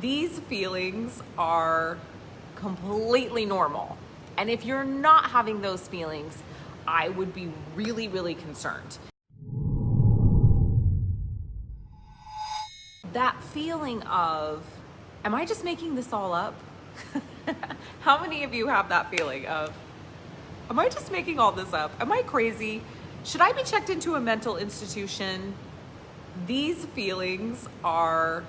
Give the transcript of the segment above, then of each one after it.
These feelings are completely normal. And if you're not having those feelings, I would be really, really concerned. That feeling of, am I just making this all up? How many of you have that feeling of, am I just making all this up? Am I crazy? Should I be checked into a mental institution? These feelings are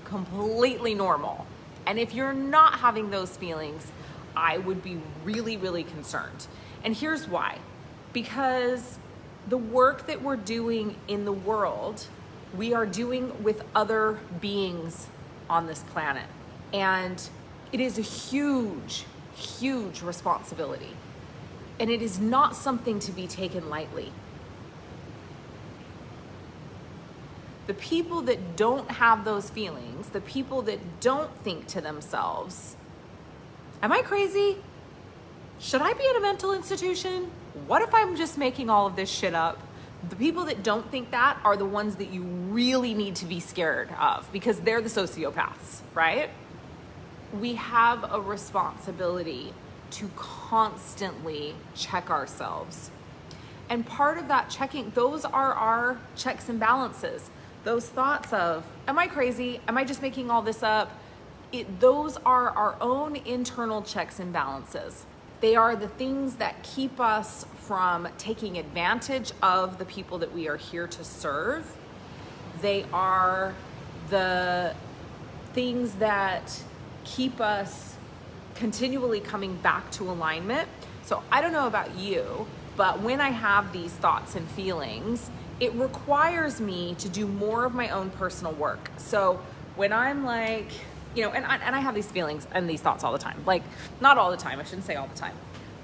completely normal. And if you're not having those feelings, I would be really, really concerned. And here's why. Because the work that we're doing in the world, we are doing with other beings on this planet. And it is a huge, huge responsibility. And it is not something to be taken lightly. The people that don't have those feelings, the people that don't think to themselves, am I crazy? Should I be in a mental institution? What if I'm just making all of this shit up? The people that don't think that are the ones that you really need to be scared of, because they're the sociopaths, right? We have a responsibility to constantly check ourselves. And part of that checking, those are our checks and balances. Those thoughts of, am I crazy? Am I just making all this up? Those are our own internal checks and balances. They are the things that keep us from taking advantage of the people that we are here to serve. They are the things that keep us continually coming back to alignment. So I don't know about you, but when I have these thoughts and feelings, it requires me to do more of my own personal work. So when I'm like, and I have these feelings and these thoughts all the time. Like, not all the time, I shouldn't say all the time.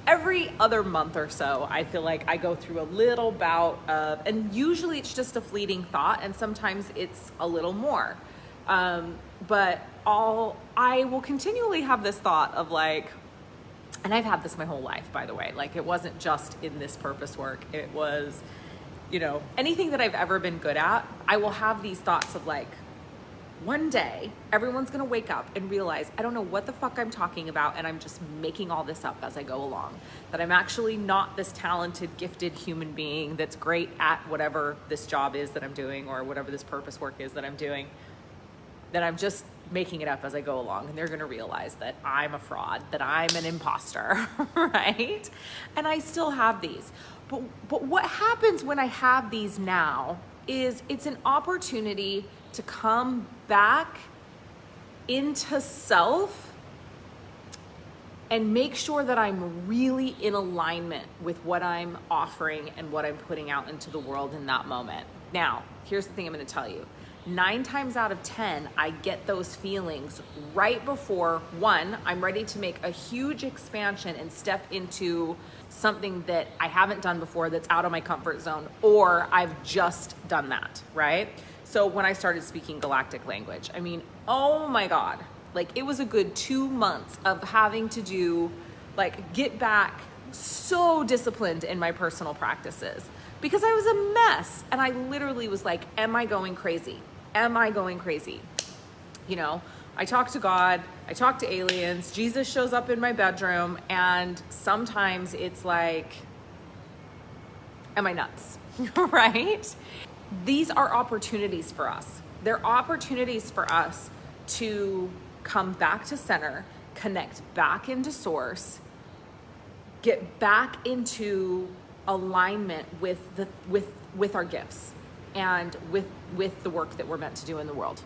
Every other month or so, I feel like I go through a little bout of, and usually it's just a fleeting thought, and sometimes it's a little more. But I will continually have this thought of like, and I've had this my whole life, by the way. Like, it wasn't just in this purpose work. It was, anything that I've ever been good at, I will have these thoughts of like, one day, everyone's gonna wake up and realize, I don't know what the fuck I'm talking about, and I'm just making all this up as I go along. That I'm actually not this talented, gifted human being that's great at whatever this job is that I'm doing, or whatever this purpose work is that I'm doing. That I'm just making it up as I go along, and they're gonna realize that I'm a fraud, that I'm an imposter, right? And I still have these. But what happens when I have these now is it's an opportunity to come back into self and make sure that I'm really in alignment with what I'm offering and what I'm putting out into the world in that moment. Now, here's the thing I'm going to tell you. 9 times out of 10, I get those feelings right before, one, I'm ready to make a huge expansion and step into something that I haven't done before that's out of my comfort zone, or I've just done that, right? So when I started speaking galactic language, I mean, oh my God, like it was a good 2 months of having to do, like, get back so disciplined in my personal practices because I was a mess. And I literally was like, am I going crazy? Am I going crazy? I talk to God, I talk to aliens, Jesus shows up in my bedroom, and sometimes it's like, am I nuts? Right? These are opportunities for us. They're opportunities for us to come back to center, connect back into source, get back into alignment with our gifts and with the work that we're meant to do in the world.